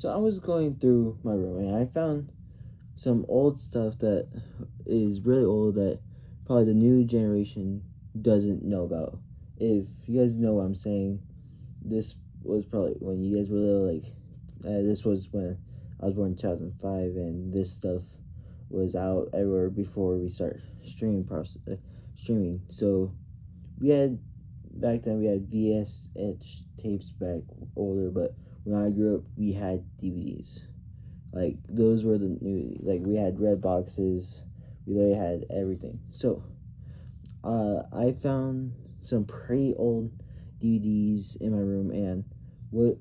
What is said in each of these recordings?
So I was going through my room and I found some old stuff that is really old that probably the new generation doesn't know about. If you guys know what I'm saying, this was probably when you guys were little. This was when I was born in 2005, and this stuff was out everywhere before we start streaming. So we had back then we had VHS tapes back older, but when I grew up, we had DVDs. Like those were the new. Like we had red boxes. We literally had everything. So I found some pretty old DVDs in my room, and what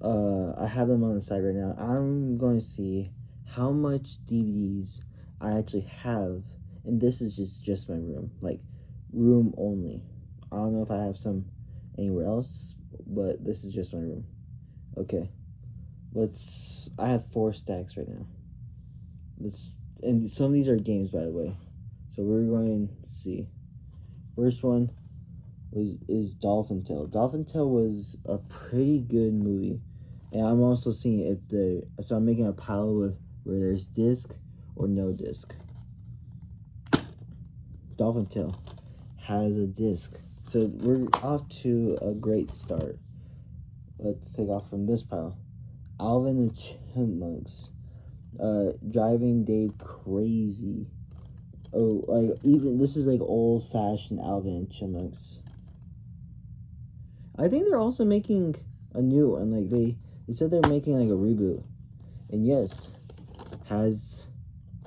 I have them on the side right now. I'm going to see how much DVDs I actually have, and this is just my room, like room only. I don't know if I have some anywhere else, but this is just my room. Okay, I have 4 stacks right now. And some of these are games, by the way. So we're going to see. First one is Dolphin Tale. Dolphin Tale was a pretty good movie, and I'm also seeing so I'm making a pile with where there's disc or no disc. Dolphin Tale has a disc, so we're off to a great start. Let's take off from this pile. Alvin the Chipmunks, driving Dave crazy. Oh, like even this is like old-fashioned Alvin and Chipmunks. I think they're also making a new one. Like they said they're making like a reboot, and yes, has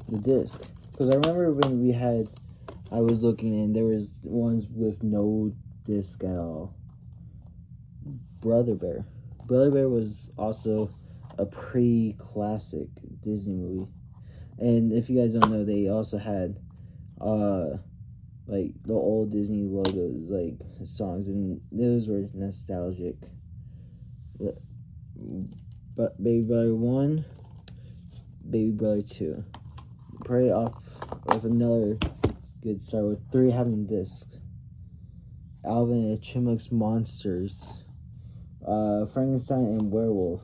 the disc. Because I remember when I was looking and there was ones with no disc at all. Brother Bear was also a pretty classic Disney movie, and if you guys don't know, they also had like the old Disney logos, like songs, and those were nostalgic. But Baby Brother 1, Baby Brother 2, probably off with another good start with 3 having disc. Alvin and the Chipmunks Monsters, Frankenstein and Werewolf.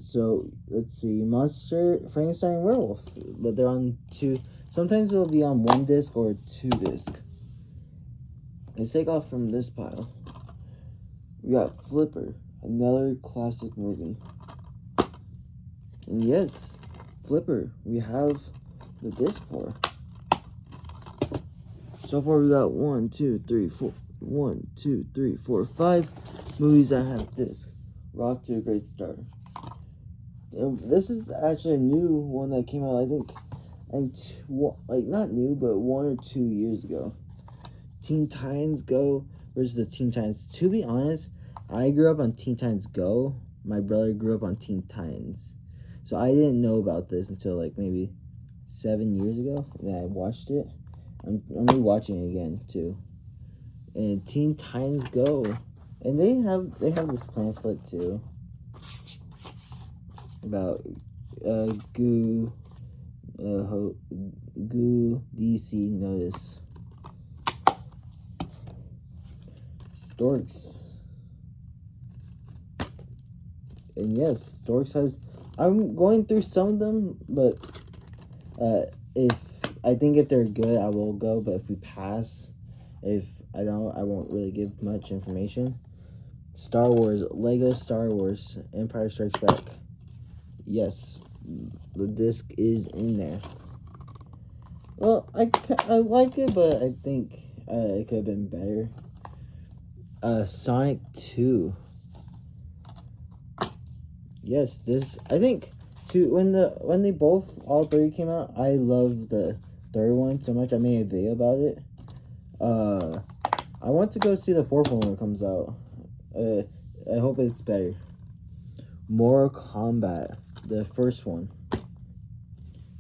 So let's see, Frankenstein and Werewolf, but they're on 2. Sometimes it'll be on 1 disc or 2 disc. Let's take off from this pile. We got Flipper, another classic movie. And yes, Flipper, we have the disc for. So far we got 1, 2, 3, 4. 1, 2, 3, 4, 5 movies that have disc. We're off to a great start. And this is actually a new one that came out, I think like not new, but 1 or 2 years ago. Teen Titans Go versus the Teen Titans. To be honest, I grew up on Teen Titans Go. My brother grew up on Teen Titans. So I didn't know about this until like maybe 7 years ago. And I watched it. I'm rewatching it again too. And Teen Titans Go. And they have this pamphlet too. About Goo DC Notice. Storks. And yes, Storks has. I'm going through some of them, but if they're good, I will go. But if we pass, if I don't, I won't really give much information. Star Wars, Lego Star Wars, Empire Strikes Back. Yes, the disc is in there. Well, I like it, but I think it could have been better. Sonic 2. Yes, I think when they all 3 came out, I loved the 3rd one so much I made a video about it. I want to go see the 4th one when it comes out. I hope it's better. Mortal Kombat, the first one.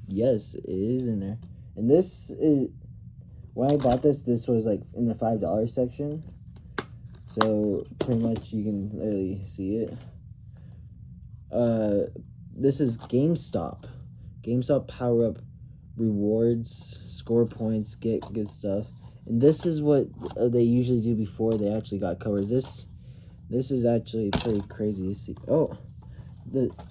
Yes, it is in there. And this is, when I bought this was like in the $5 section. So pretty much you can literally see it. This is GameStop. GameStop Power Up rewards, score points, get good stuff. And this is what they usually do before they actually got covers. This is actually pretty crazy to see. Oh,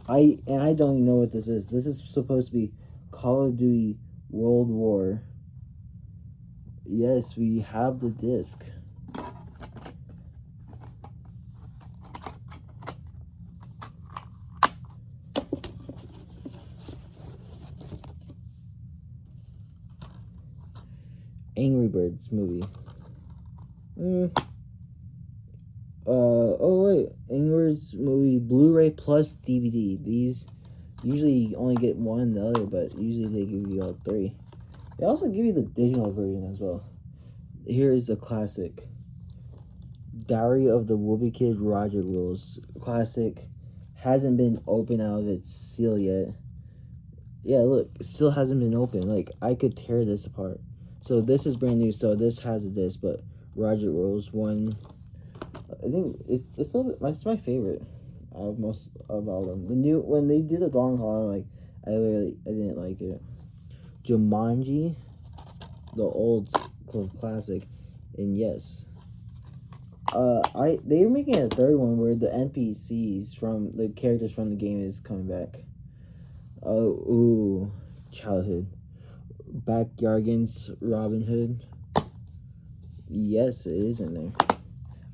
I don't even know what this is. This is supposed to be Call of Duty World War. Yes, we have the disc. Angry Birds movie. Oh wait, Angry Birds movie Blu-ray plus DVD. These usually you only get one the other, but usually they give you all three. They also give you the digital version as well. Here is the classic. Diary of the Wimpy Kid, Roger Rules. Classic. Hasn't been open out of its seal yet. Yeah, look, it still hasn't been open. Like, I could tear this apart. So this is brand new, so this has a disc, but Roger Rules one. I think it's still it's my favorite of most of all of them. The new when they did the long haul, like I didn't like it. Jumanji, the old classic, and yes, they're making a third one where the NPCs from the characters from the game is coming back. Childhood, Backyardigans, Robin Hood. Yes, it is in there.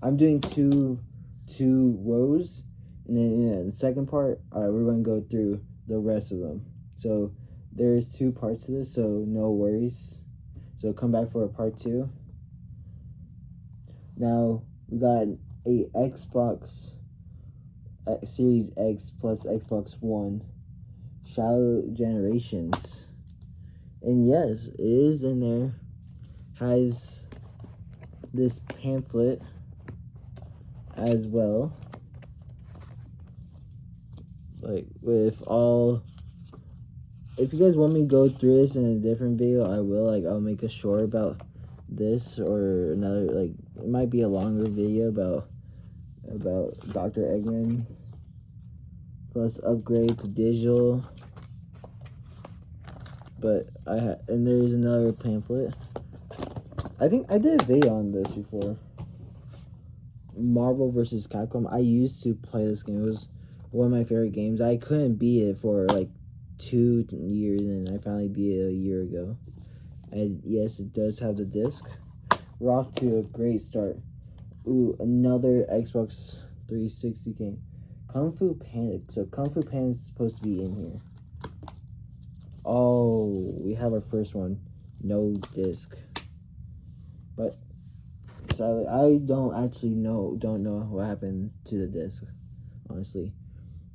I'm doing two rows, and then in the second part, we're going to go through the rest of them. So there's two parts to this, so no worries. So come back for a part 2. Now we got a Xbox Series X plus Xbox One, Shadow Generations, and yes, it is in there. Has this pamphlet as well, like with all. If you guys want me to go through this in a different video, I will. Like, I'll make a short about this or another. Like, it might be a longer video about Dr. Eggman plus upgrade to digital. But and there's another pamphlet. I think I did a video on this before. Marvel vs. Capcom. I used to play this game. It was one of my favorite games. I couldn't beat it for like 2 years, and I finally beat it a year ago. And yes, it does have the disc. We're off to a great start. Ooh, another Xbox 360 game. Kung Fu Panda. So Kung Fu Panda is supposed to be in here. Oh, we have our first one. No disc. But sadly, I don't know what happened to the disc, honestly.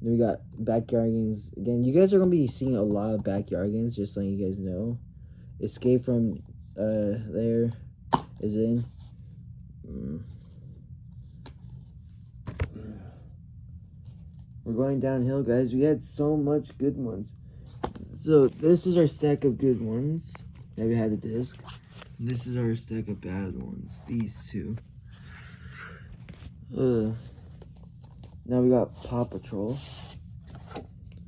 Then we got Backyardigans. Again, you guys are going to be seeing a lot of Backyardigans, just letting you guys know. Escape from there is in. We're going downhill, guys. We had so much good ones. So this is our stack of good ones that we had the disc. And this is our stack of bad ones. These two. Now we got Paw Patrol.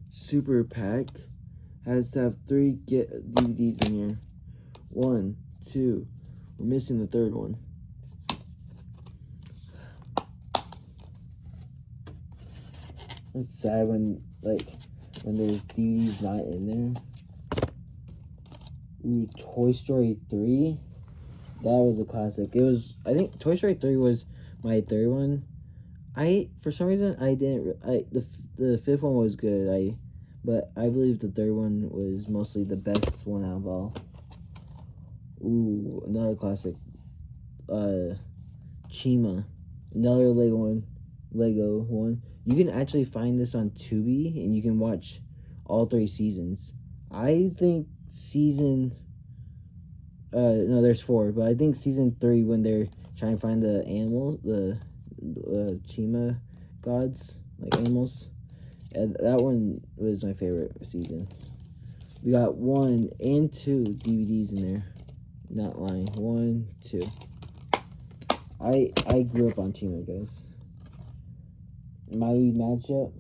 Super Pack has to have 3 DVDs in here. 1, 2. We're missing the third one. It's sad when there's DVDs not in there. Ooh, Toy Story 3. That was a classic. I think Toy Story 3 was my third one. For some reason, the fifth one was good. But I believe the third one was mostly the best one out of all. Ooh, another classic. Chima. Another Lego one. You can actually find this on Tubi, and you can watch all 3 seasons. I think no, there's 4, but I think season 3, when they're trying to find the animals, the Chima gods, like animals, and that one was my favorite season. We got 1 and 2 DVDs in there. Not lying. 1, 2. I grew up on Chima, guys. My matchup.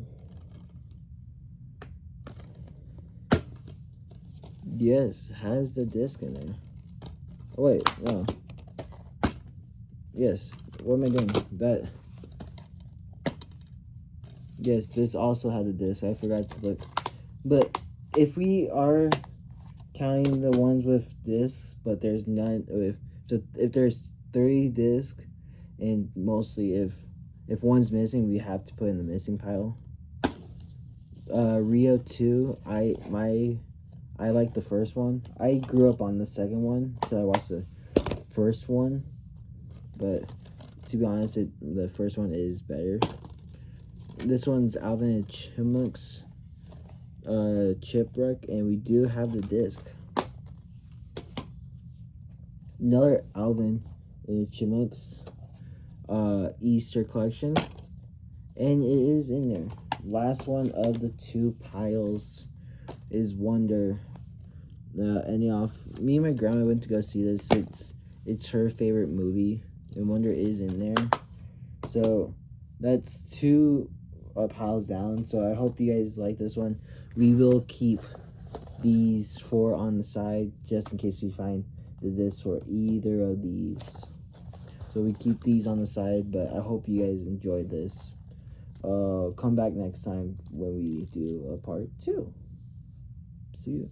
Yes, has the disc in there. Oh, wait, no. Yes. What am I doing? Yes, this also had a disc. I forgot to look. But if we are counting the ones with discs, but there's none, if there's 3 discs, and mostly if one's missing, we have to put in the missing pile. Rio 2, I like the first one. I grew up on the second one, so I watched the first one. But to be honest, the first one is better. This one's Alvin and Chipmunks, Chipwreck, and we do have the disc. Another Alvin and Chipmunks, Easter collection, and it is in there. Last one of the 2 piles is Wonder. Me and my grandma went to go see this. It's her favorite movie, and Wonder is in there. So that's 2 piles down. So I hope you guys like this one. We will keep these 4 on the side just in case we find the disc for either of these. So we keep these on the side, but I hope you guys enjoyed this. Come back next time when we do a part 2. See you.